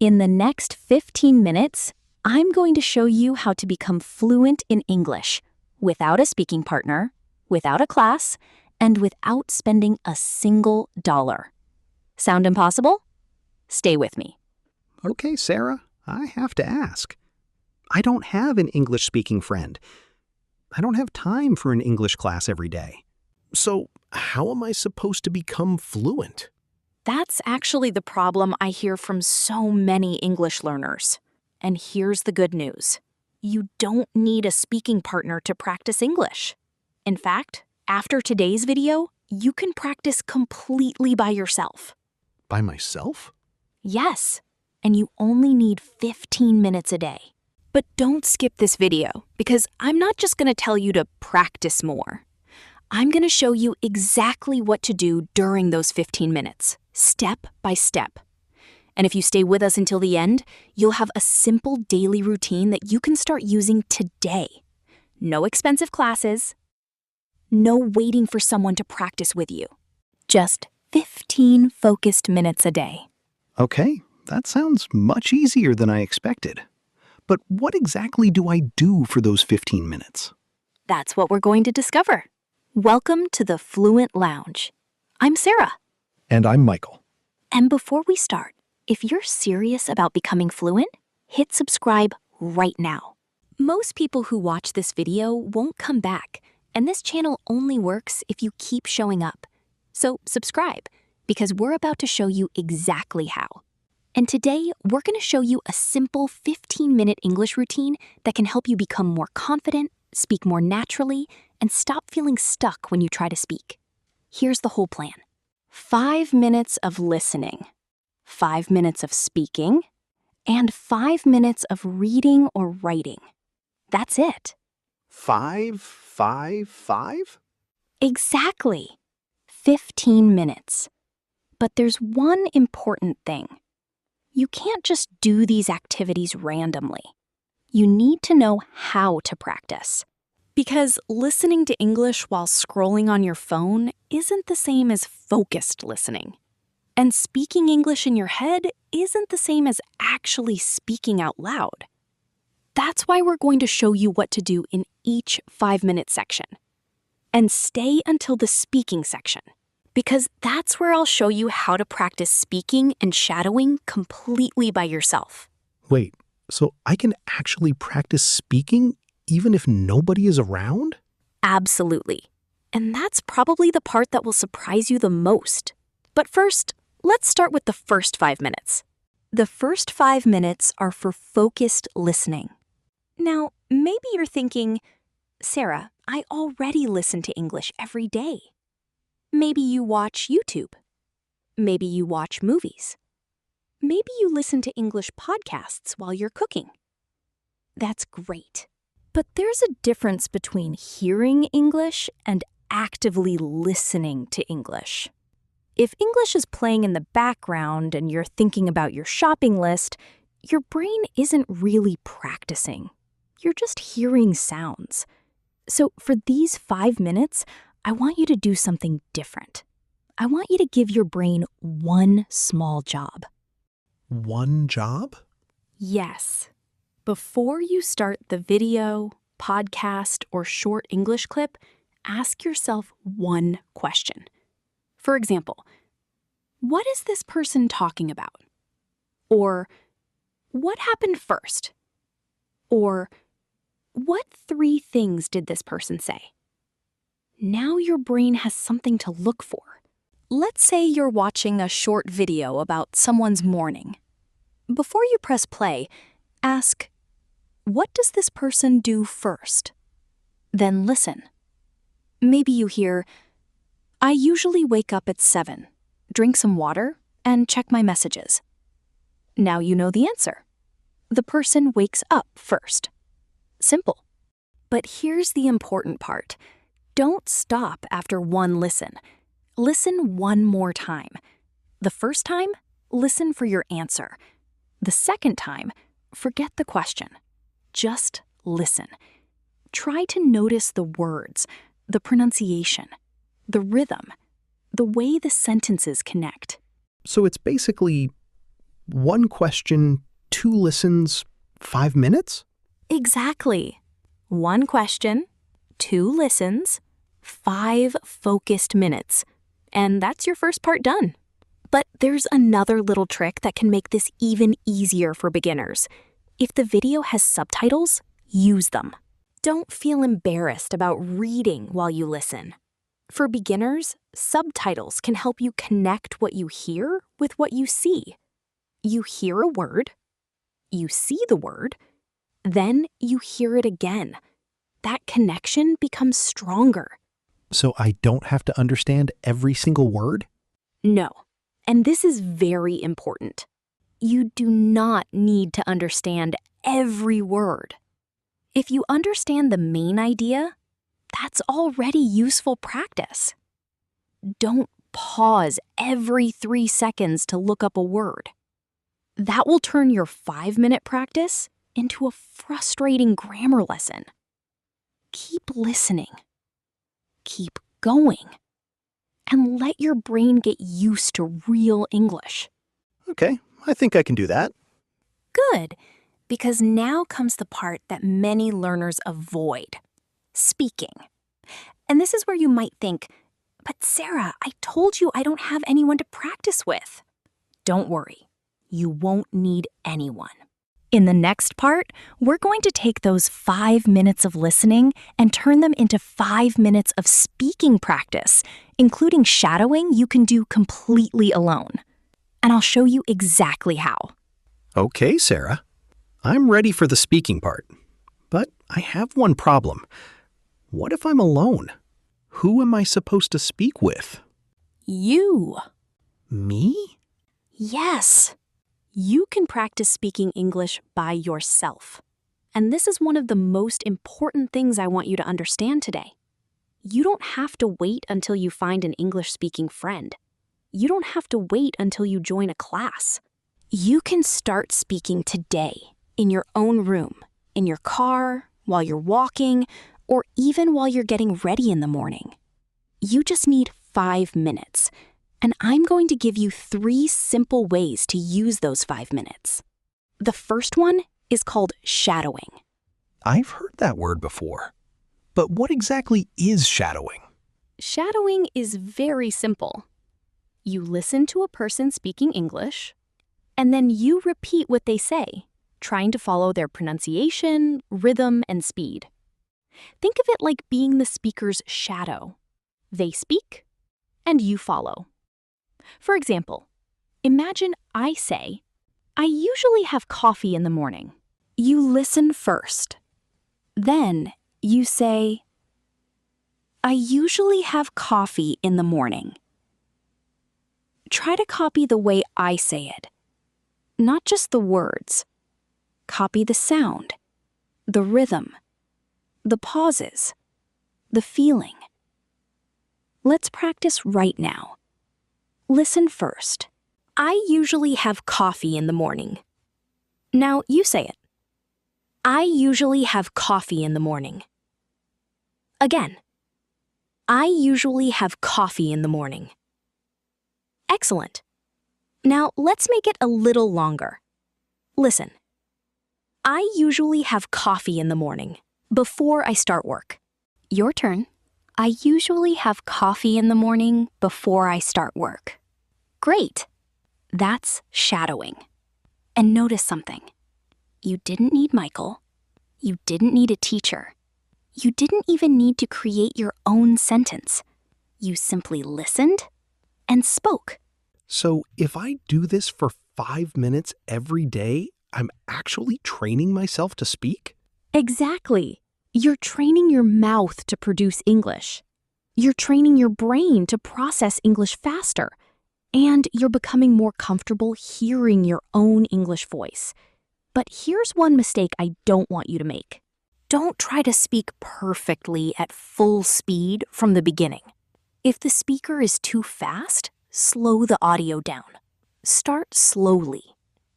In the next 15 minutes, I'm going to show you how to become fluent in English without a speaking partner, without a class, and without spending a single dollar. Sound impossible? Stay with me. Okay, Sarah, I have to ask. I don't have an English-speaking friend. I don't have time for an English class every day. So, how am I supposed to become fluent? That's actually the problem I hear from so many English learners. And here's the good news. You don't need a speaking partner to practice English. In fact, after today's video, you can practice completely by yourself. By myself? Yes, and you only need 15 minutes a day. But don't skip this video, because I'm not just going to tell you to practice more. I'm going to show you exactly what to do during those 15 minutes, step by step. And if you stay with us until the end, you'll have a simple daily routine that you can start using today. No expensive classes, no waiting for someone to practice with you. Just 15 focused minutes a day. Okay, that sounds much easier than I expected. But what exactly do I do for those 15 minutes? That's what we're going to discover. Welcome to the Fluent Lounge. I'm Sarah. And I'm Michael. And before we start, if you're serious about becoming fluent, hit subscribe right now. Most people who watch this video won't come back, and this channel only works if you keep showing up. So subscribe, because we're about to show you exactly how. And today, we're going to show you a simple 15-minute English routine that can help you become more confident, speak more naturally, and stop feeling stuck when you try to speak. Here's the whole plan. 5 minutes of listening, 5 minutes of speaking, and 5 minutes of reading or writing. That's it. 5, 5, 5? Exactly. 15 minutes. But there's one important thing. You can't just do these activities randomly. You need to know how to practice. Because listening to English while scrolling on your phone isn't the same as focused listening. And speaking English in your head isn't the same as actually speaking out loud. That's why we're going to show you what to do in each 5-minute section. And stay until the speaking section, because that's where I'll show you how to practice speaking and shadowing completely by yourself. Wait, so I can actually practice speaking even if nobody is around? Absolutely. And that's probably the part that will surprise you the most. But first, let's start with the first 5 minutes. The first 5 minutes are for focused listening. Now, maybe you're thinking, Sarah, I already listen to English every day. Maybe you watch YouTube. Maybe you watch movies. Maybe you listen to English podcasts while you're cooking. That's great. But there's a difference between hearing English and actively listening to English. If English is playing in the background and you're thinking about your shopping list, your brain isn't really practicing. You're just hearing sounds. So for these 5 minutes, I want you to do something different. I want you to give your brain one small job. One job? Yes. Before you start the video, podcast, or short English clip, ask yourself one question. For example, what is this person talking about? Or, what happened first? Or, what 3 things did this person say? Now your brain has something to look for. Let's say you're watching a short video about someone's morning. Before you press play, ask, what does this person do first? Then listen. Maybe you hear, I usually wake up at 7, drink some water, and check my messages. Now you know the answer. The person wakes up first. Simple. But here's the important part. Don't stop after one listen. Listen one more time. The first time, listen for your answer. The second time, forget the question. Just listen. Try to notice the words, the pronunciation, the rhythm, the way the sentences connect. So it's basically 1 question, 2 listens, 5 minutes? Exactly. 1 question, 2 listens, 5 focused minutes. And that's your first part done. But there's another little trick that can make this even easier for beginners. If the video has subtitles, use them. Don't feel embarrassed about reading while you listen. For beginners, subtitles can help you connect what you hear with what you see. You hear a word, you see the word, then you hear it again. That connection becomes stronger. So I don't have to understand every single word? No, and this is very important. You do not need to understand every word. If you understand the main idea, that's already useful practice. Don't pause every 3 seconds to look up a word. That will turn your 5-minute practice into a frustrating grammar lesson. Keep listening. Keep going. And let your brain get used to real English. Okay, I think I can do that. Good, because now comes the part that many learners avoid: speaking. And this is where you might think, but Sarah, I told you I don't have anyone to practice with. Don't worry, you won't need anyone. In the next part, we're going to take those 5 minutes of listening and turn them into 5 minutes of speaking practice, including shadowing you can do completely alone. And I'll show you exactly how. Okay, Sarah. I'm ready for the speaking part. But I have one problem. What if I'm alone? Who am I supposed to speak with? You. Me? Yes. You can practice speaking English by yourself. And this is one of the most important things I want you to understand today. You don't have to wait until you find an English-speaking friend. You don't have to wait until you join a class. You can start speaking today, in your own room, in your car, while you're walking, or even while you're getting ready in the morning. You just need 5 minutes. And I'm going to give you 3 simple ways to use those 5 minutes. The first one is called shadowing. I've heard that word before. But what exactly is shadowing? Shadowing is very simple. You listen to a person speaking English, and then you repeat what they say, trying to follow their pronunciation, rhythm, and speed. Think of it like being the speaker's shadow. They speak, and you follow. For example, imagine I say, I usually have coffee in the morning. You listen first. Then you say, I usually have coffee in the morning. Try to copy the way I say it. Not just the words. Copy the sound, the rhythm, the pauses, the feeling. Let's practice right now. Listen first. I usually have coffee in the morning. Now you say it. I usually have coffee in the morning. Again. I usually have coffee in the morning. Excellent. Now let's make it a little longer. Listen. I usually have coffee in the morning, before I start work. Your turn. I usually have coffee in the morning before I start work. Great. That's shadowing. And notice something. You didn't need Michael. You didn't need a teacher. You didn't even need to create your own sentence. You simply listened and spoke. So if I do this for 5 minutes every day, I'm actually training myself to speak? Exactly. You're training your mouth to produce English. You're training your brain to process English faster. And you're becoming more comfortable hearing your own English voice. But here's one mistake I don't want you to make. Don't try to speak perfectly at full speed from the beginning. If the speaker is too fast, slow the audio down. Start slowly.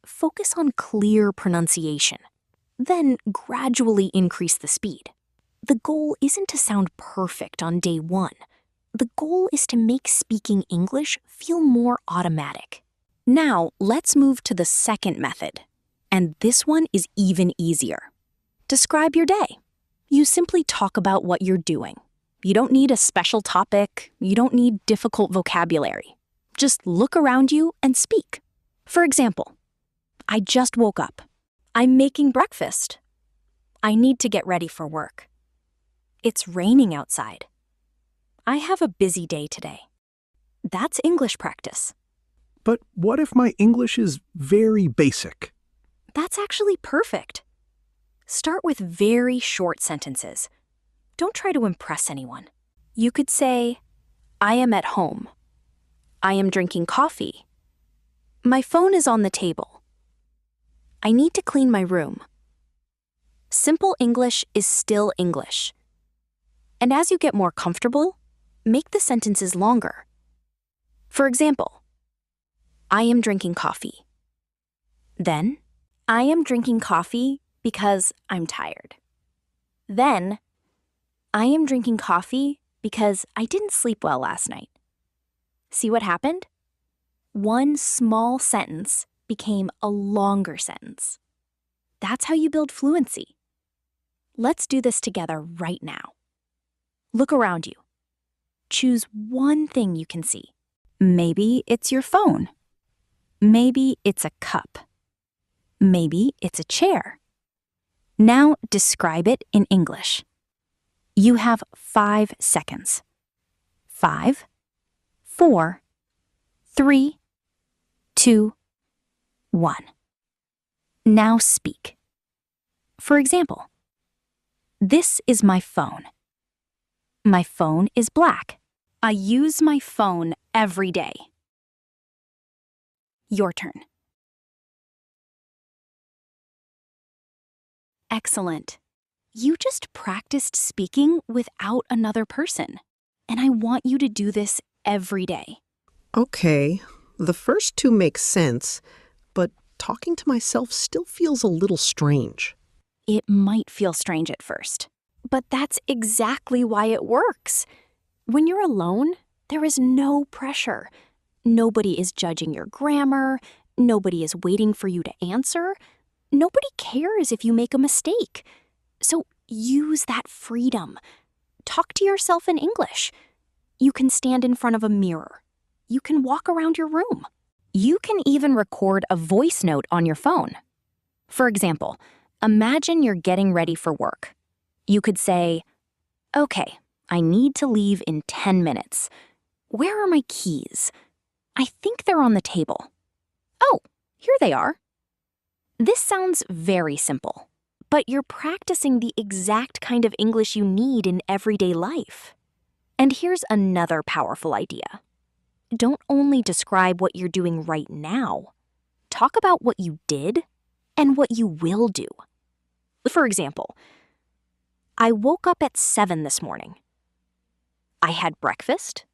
Focus on clear pronunciation. Then gradually increase the speed. The goal isn't to sound perfect on day 1. The goal is to make speaking English feel more automatic. Now, let's move to the second method. And this one is even easier. Describe your day. You simply talk about what you're doing. You don't need a special topic. You don't need difficult vocabulary. Just look around you and speak. For example, I just woke up. I'm making breakfast. I need to get ready for work. It's raining outside. I have a busy day today. That's English practice. But what if my English is very basic? That's actually perfect. Start with very short sentences. Don't try to impress anyone. You could say, I am at home. I am drinking coffee. My phone is on the table. I need to clean my room. Simple English is still English. And as you get more comfortable, make the sentences longer. For example, I am drinking coffee. Then, I am drinking coffee because I'm tired. Then, I am drinking coffee because I didn't sleep well last night. See what happened? One small sentence became a longer sentence. That's how you build fluency. Let's do this together right now. Look around you. Choose one thing you can see. Maybe it's your phone. Maybe it's a cup. Maybe it's a chair. Now describe it in English. You have 5 seconds. 5, 4, 3, 2, 1. Now speak. For example, this is my phone. My phone is black. I use my phone every day. Your turn. Excellent. You just practiced speaking without another person, and I want you to do this every day. Okay, the first two make sense, but talking to myself still feels a little strange. It might feel strange at first, but that's exactly why it works. When you're alone, there is no pressure. Nobody is judging your grammar. Nobody is waiting for you to answer. Nobody cares if you make a mistake. So use that freedom. Talk to yourself in English. You can stand in front of a mirror. You can walk around your room. You can even record a voice note on your phone. For example, imagine you're getting ready for work. You could say, okay, I need to leave in 10 minutes. Where are my keys? I think they're on the table. Oh, here they are. This sounds very simple, but you're practicing the exact kind of English you need in everyday life. And here's another powerful idea. Don't only describe what you're doing right now. Talk about what you did and what you will do. For example, I woke up at 7 this morning. I had breakfast.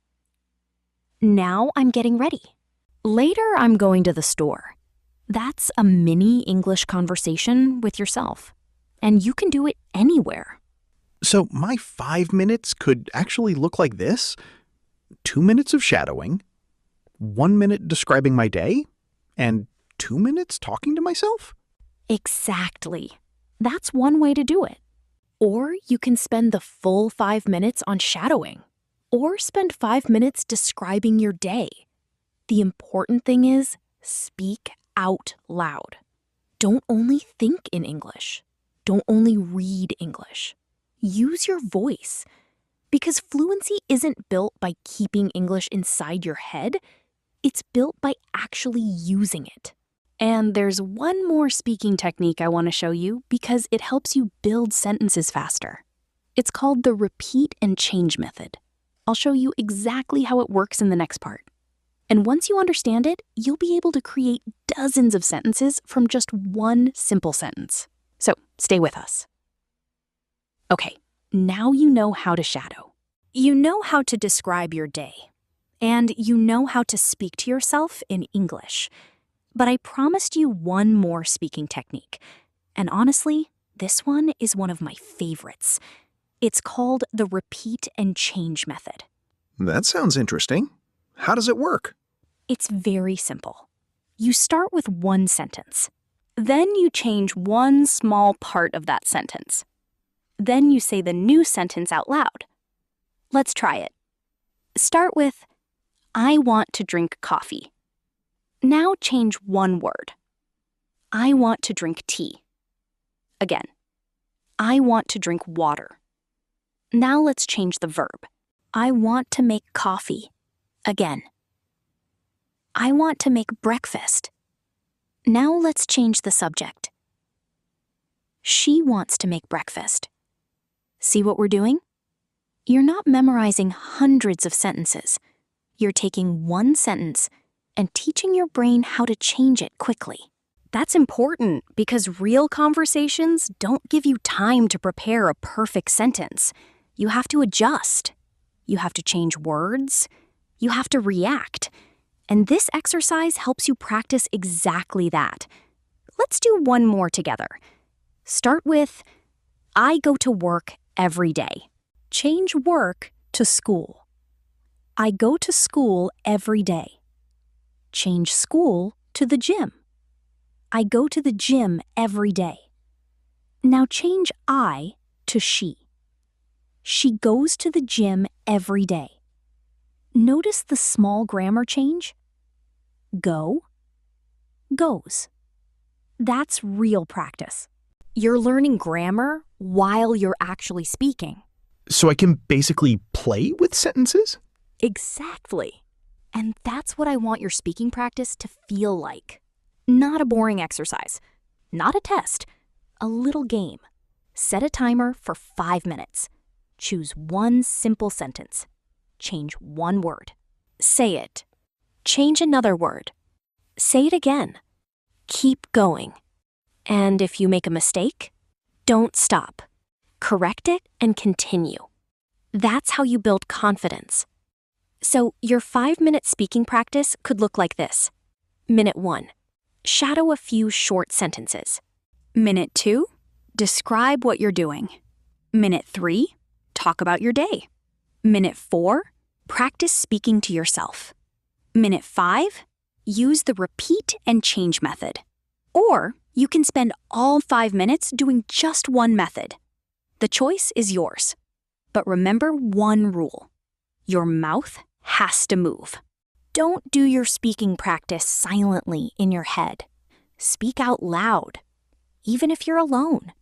Now I'm getting ready. Later, I'm going to the store. That's a mini English conversation with yourself. And you can do it anywhere. So my 5 minutes could actually look like this. 2 minutes of shadowing, 1 minute describing my day, and 2 minutes talking to myself? Exactly. That's one way to do it. Or you can spend the full 5 minutes on shadowing. Or spend 5 minutes describing your day. The important thing is, speak out loud. Don't only think in English. Don't only read English. Use your voice. Because fluency isn't built by keeping English inside your head. It's built by actually using it. And there's one more speaking technique I want to show you because it helps you build sentences faster. It's called the repeat and change method. I'll show you exactly how it works in the next part. And once you understand it, you'll be able to create dozens of sentences from just one simple sentence. So stay with us. Okay, now you know how to shadow. You know how to describe your day. And you know how to speak to yourself in English. But I promised you one more speaking technique. And honestly, this one is one of my favorites. It's called the repeat and change method. That sounds interesting. How does it work? It's very simple. You start with one sentence. Then you change one small part of that sentence. Then you say the new sentence out loud. Let's try it. Start with, I want to drink coffee. Now change one word. I want to drink tea. Again, I want to drink water. Now let's change the verb. I want to make coffee. Again, I want to make breakfast. Now let's change the subject. She wants to make breakfast. See what we're doing? You're not memorizing hundreds of sentences. You're taking one sentence and teaching your brain how to change it quickly. That's important because real conversations don't give you time to prepare a perfect sentence. You have to adjust. You have to change words. You have to react. And this exercise helps you practice exactly that. Let's do one more together. Start with, I go to work every day. Change work to school. I go to school every day. Change school to the gym. I go to the gym every day. Now change I to she. She goes to the gym every day. Notice the small grammar change? Go, goes. That's real practice. You're learning grammar while you're actually speaking. So I can basically play with sentences? Exactly. And that's what I want your speaking practice to feel like. Not a boring exercise. Not a test. A little game. Set a timer for 5 minutes. Choose one simple sentence. Change one word. Say it. Change another word. Say it again. Keep going. And if you make a mistake, don't stop. Correct it and continue. That's how you build confidence. So your 5-minute speaking practice could look like this. Minute 1. Shadow a few short sentences. Minute 2. Describe what you're doing. Minute 3. Talk about your day. Minute 4. Practice speaking to yourself. Minute 5. Use the repeat and change method. Or you can spend all 5 minutes doing just one method. The choice is yours. But remember one rule. Your mouth has to move. Don't do your speaking practice silently in your head. Speak out loud, even if you're alone,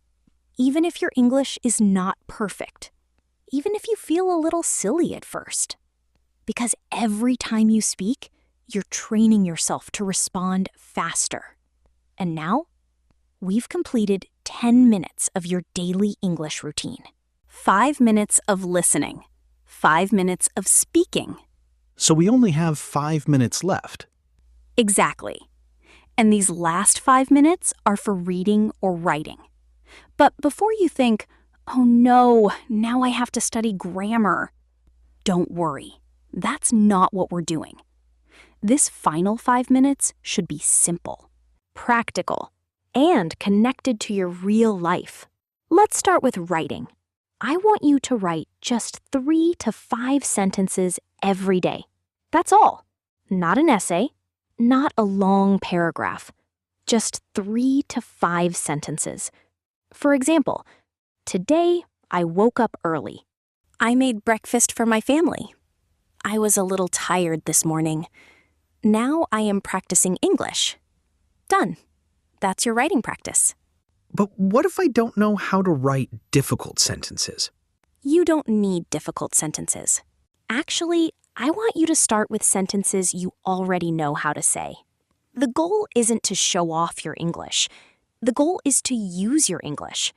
even if your English is not perfect, even if you feel a little silly at first. Because every time you speak, you're training yourself to respond faster. And now, we've completed 10 minutes of your daily English routine. 5 minutes of listening, 5 minutes of speaking. So we only have 5 minutes left. Exactly. And these last 5 minutes are for reading or writing. But before you think, oh no, now I have to study grammar, don't worry. That's not what we're doing. This final 5 minutes should be simple, practical, and connected to your real life. Let's start with writing. I want you to write just 3 to 5 sentences every day. That's all. Not an essay, not a long paragraph. Just 3 to 5 sentences. For example, today I woke up early. I made breakfast for my family. I was a little tired this morning. Now I am practicing English. Done. That's your writing practice. But what if I don't know how to write difficult sentences? You don't need difficult sentences. Actually, I want you to start with sentences you already know how to say. The goal isn't to show off your English. The goal is to use your English.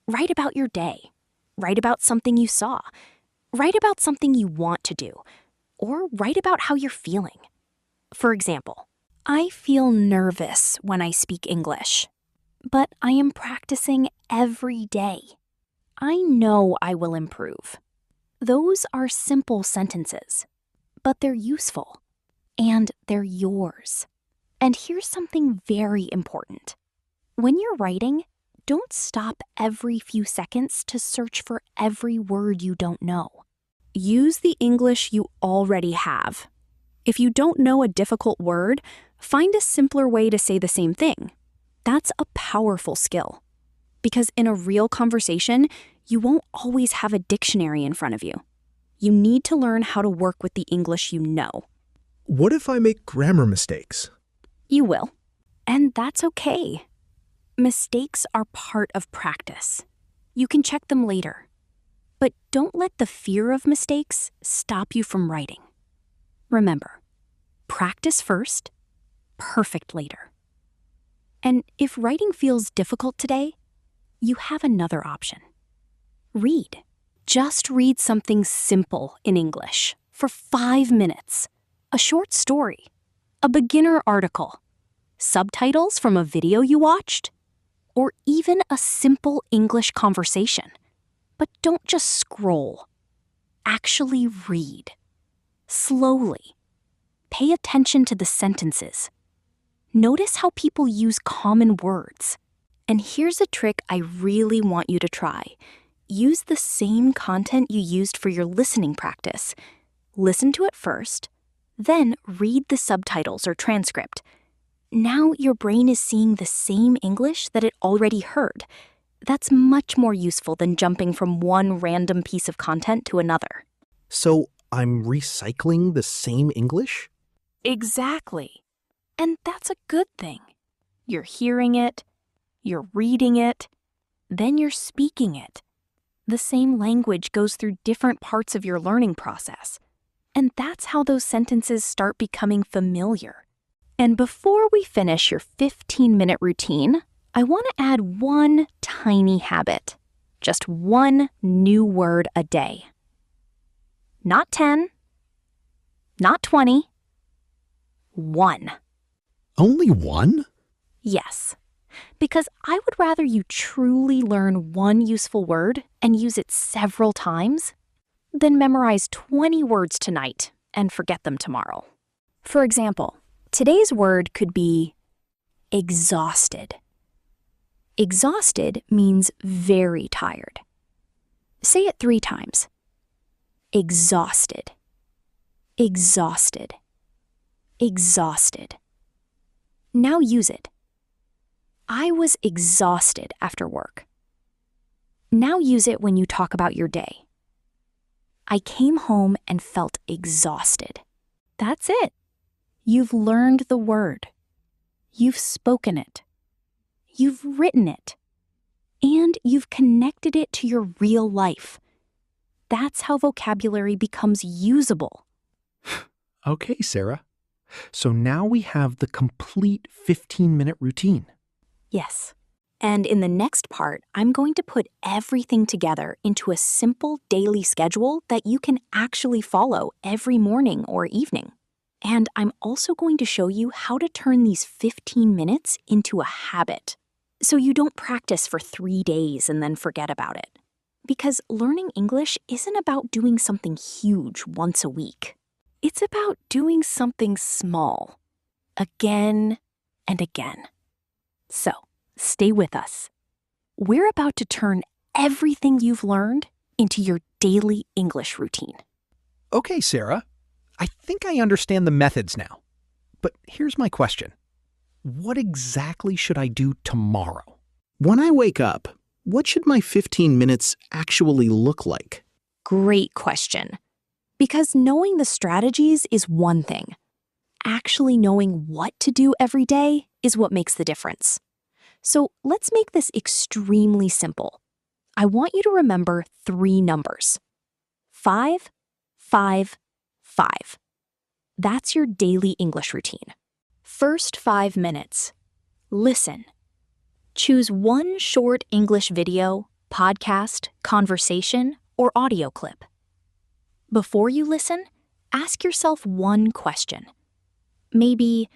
Write about your day. Write about something you saw. Write about something you want to do. Or write about how you're feeling. For example, I feel nervous when I speak English, but I am practicing every day. I know I will improve. Those are simple sentences, but they're useful, and they're yours. And here's something very important. When you're writing, don't stop every few seconds to search for every word you don't know. Use the English you already have. If you don't know a difficult word, Find a simpler way to say the same thing. That's a powerful skill. Because in a real conversation, you won't always have a dictionary in front of you. You need to learn how to work with the English you know. What if I make grammar mistakes? You will. And that's okay. Mistakes are part of practice. You can check them later. But don't let the fear of mistakes stop you from writing. Remember, practice first, perfect later. And if writing feels difficult today, you have another option. Read. Just read something simple in English for 5 minutes. A short story, a beginner article, subtitles from a video you watched, or even a simple English conversation. But don't just scroll. Actually read. Slowly. Pay attention to the sentences. Notice how people use common words. And here's a trick I really want you to try. Use the same content you used for your listening practice. Listen to it first, then read the subtitles or transcript. Now your brain is seeing the same English that it already heard. That's much more useful than jumping from one random piece of content to another. So I'm recycling the same English? Exactly. And that's a good thing. You're hearing it, you're reading it, then you're speaking it. The same language goes through different parts of your learning process. And that's how those sentences start becoming familiar. And before we finish your 15-minute routine, I want to add one tiny habit. Just one new word a day. Not 10, not 20, 1. Only one? Yes, because I would rather you truly learn one useful word and use it several times than memorize 20 words tonight and forget them tomorrow. For example, today's word could be exhausted. Exhausted means very tired. Say it 3 times. Exhausted. Exhausted. Exhausted. Now use it. I was exhausted after work. Now use it when you talk about your day. I came home and felt exhausted. That's it. You've learned the word. You've spoken it. You've written it. And you've connected it to your real life. That's how vocabulary becomes usable. Okay, Sarah. So now we have the complete 15-minute routine. Yes. And in the next part, I'm going to put everything together into a simple daily schedule that you can actually follow every morning or evening. And I'm also going to show you how to turn these 15 minutes into a habit, so you don't practice for 3 days and then forget about it. Because learning English isn't about doing something huge once a week. It's about doing something small, again and again. So, stay with us. We're about to turn everything you've learned into your daily English routine. Okay, Sarah. I think I understand the methods now. But here's my question. What exactly should I do tomorrow? When I wake up, what should my 15 minutes actually look like? Great question. Because knowing the strategies is one thing. Actually knowing what to do every day is what makes the difference. So let's make this extremely simple. I want you to remember 3 numbers. 5, 5, 5. That's your daily English routine. First 5 minutes. Listen. Choose one short English video, podcast, conversation, or audio clip. Before you listen, ask yourself one question. Maybe,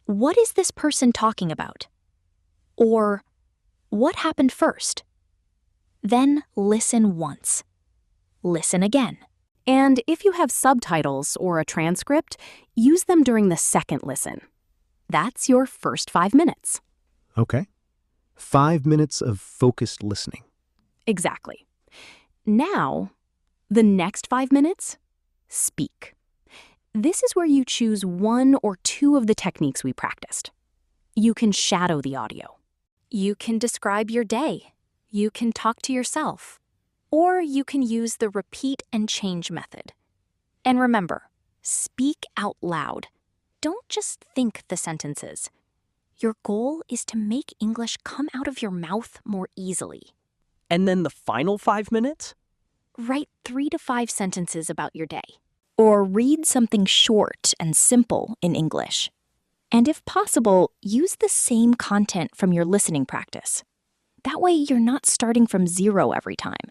what is this person talking about? Or, what happened first? Then listen once. Listen again. And if you have subtitles or a transcript, use them during the second listen. That's your first 5 minutes. Okay. 5 minutes of focused listening. Exactly. Now, the next 5 minutes, speak. This is where you choose one or two of the techniques we practiced. You can shadow the audio. You can describe your day. You can talk to yourself. Or you can use the repeat and change method. And remember, speak out loud. Don't just think the sentences. Your goal is to make English come out of your mouth more easily. And then the final 5 minutes? Write 3 to 5 sentences about your day. Or read something short and simple in English. And if possible, use the same content from your listening practice. That way you're not starting from zero every time.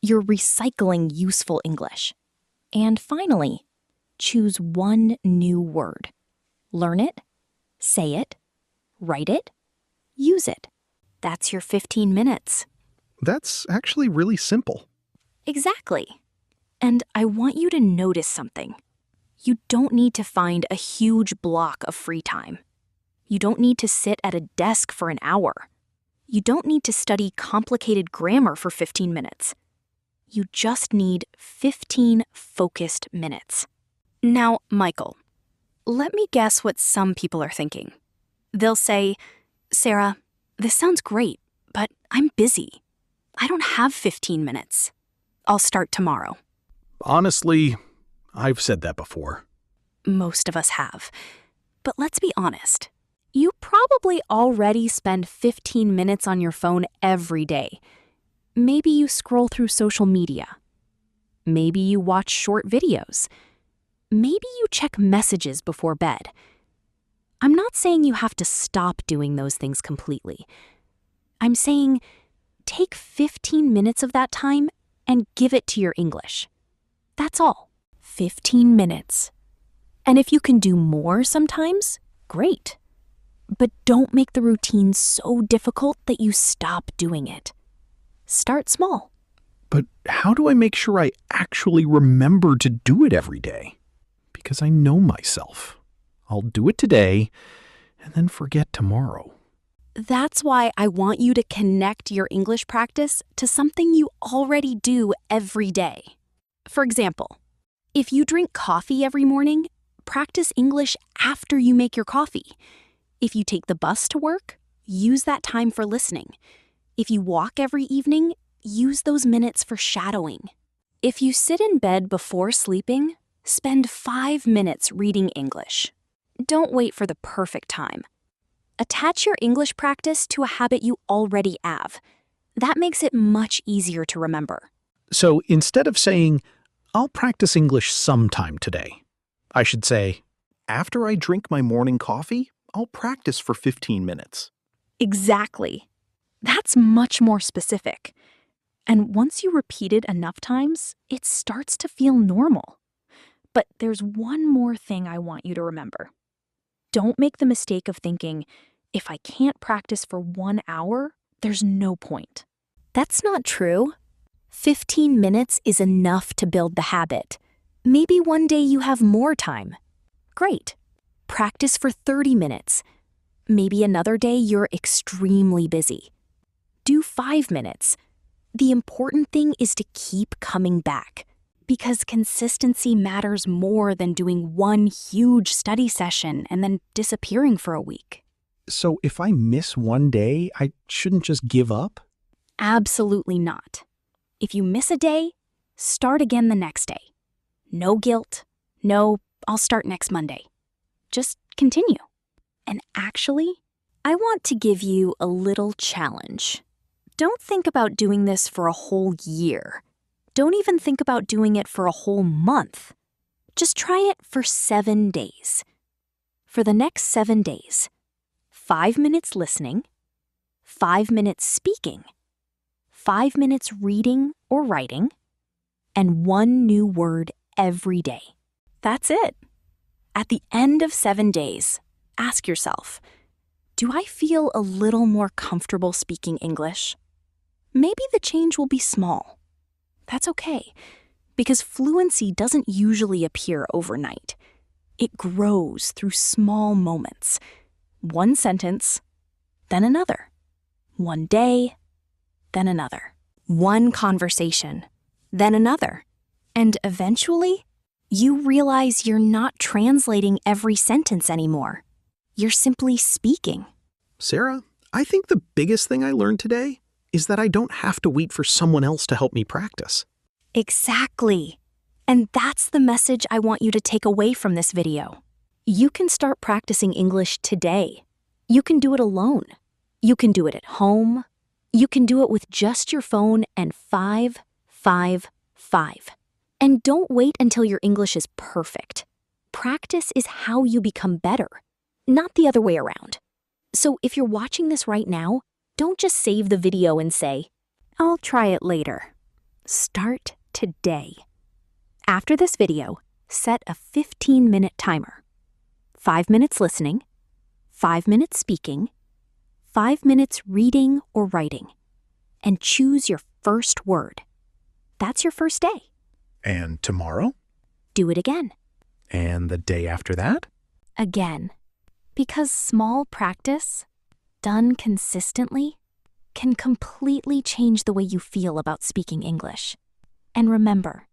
You're recycling useful English. And finally, choose one new word. Learn it, say it, write it, use it. That's your 15 minutes. That's actually really simple. Exactly. And I want you to notice something. You don't need to find a huge block of free time. You don't need to sit at a desk for an hour. You don't need to study complicated grammar for 15 minutes. You just need 15 focused minutes. Now, Michael, let me guess what some people are thinking. They'll say, Sarah, this sounds great, but I'm busy. I don't have 15 minutes. I'll start tomorrow. Honestly, I've said that before. Most of us have. But let's be honest. You probably already spend 15 minutes on your phone every day. Maybe you scroll through social media. Maybe you watch short videos. Maybe you check messages before bed. I'm not saying you have to stop doing those things completely. I'm saying take 15 minutes of that time and give it to your English. That's all. 15 minutes. And if you can do more sometimes, great. But don't make the routine so difficult that you stop doing it. Start small. But how do I make sure I actually remember to do it every day? Because I know myself. I'll do it today and then forget tomorrow. That's why I want you to connect your English practice to something you already do every day. For example, if you drink coffee every morning, practice English after you make your coffee. If you take the bus to work, use that time for listening. If you walk every evening, use those minutes for shadowing. If you sit in bed before sleeping, spend 5 minutes reading English. Don't wait for the perfect time. Attach your English practice to a habit you already have. That makes it much easier to remember. So instead of saying, I'll practice English sometime today, I should say, after I drink my morning coffee, I'll practice for 15 minutes. Exactly. That's much more specific. And once you repeat it enough times, it starts to feel normal. But there's one more thing I want you to remember. Don't make the mistake of thinking, if I can't practice for 1 hour, there's no point. That's not true. 15 minutes is enough to build the habit. Maybe one day you have more time. Great. Practice for 30 minutes. Maybe another day you're extremely busy. Do 5 minutes. The important thing is to keep coming back, because consistency matters more than doing one huge study session and then disappearing for a week. So if I miss one day, I shouldn't just give up? Absolutely not. If you miss a day, start again the next day. No guilt. No, I'll start next Monday. Just continue. And actually, I want to give you a little challenge. Don't think about doing this for a whole year. Don't even think about doing it for a whole month. Just try it for 7 days. For the next 7 days, 5 minutes listening, 5 minutes speaking, 5 minutes reading or writing, and 1 new word every day. That's it. At the end of 7 days, ask yourself, do I feel a little more comfortable speaking English? Maybe the change will be small. That's okay, because fluency doesn't usually appear overnight. It grows through small moments. 1 sentence, then another. 1 day, then another. 1 conversation, then another. And eventually, You realize you're not translating every sentence anymore. You're simply speaking. Sarah, I think the biggest thing I learned today is that I don't have to wait for someone else to help me practice. Exactly. And that's the message I want you to take away from this video. You can start practicing English today. You can do it alone. You can do it at home. You can do it with just your phone and 5, 5, 5. And don't wait until your English is perfect. Practice is how you become better, not the other way around. So if you're watching this right now, don't just save the video and say, "I'll try it later." Start today. After this video, set a 15-minute timer. 5 minutes listening, 5 minutes speaking, 5 minutes reading or writing, and choose your first word. That's your first day. And tomorrow? Do it again. And the day after that? Again. Because small practice, done consistently, can completely change the way you feel about speaking English. And remember,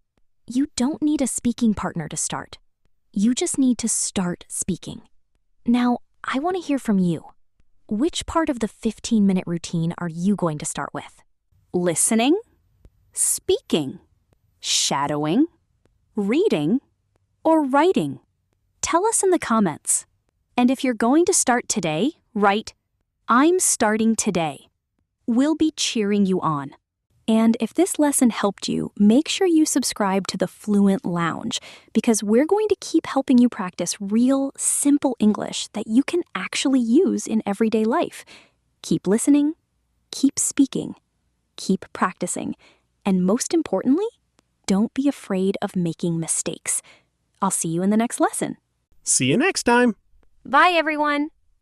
you don't need a speaking partner to start. You just need to start speaking. Now, I want to hear from you. Which part of the 15-minute routine are you going to start with? Listening? Speaking? Shadowing? Reading? Or writing? Tell us in the comments. And if you're going to start today, write, "I'm starting today." We'll be cheering you on. And if this lesson helped you, make sure you subscribe to the Fluent Lounge, because we're going to keep helping you practice real, simple English that you can actually use in everyday life. Keep listening, keep speaking, keep practicing, and most importantly, don't be afraid of making mistakes. I'll see you in the next lesson. See you next time. Bye, everyone.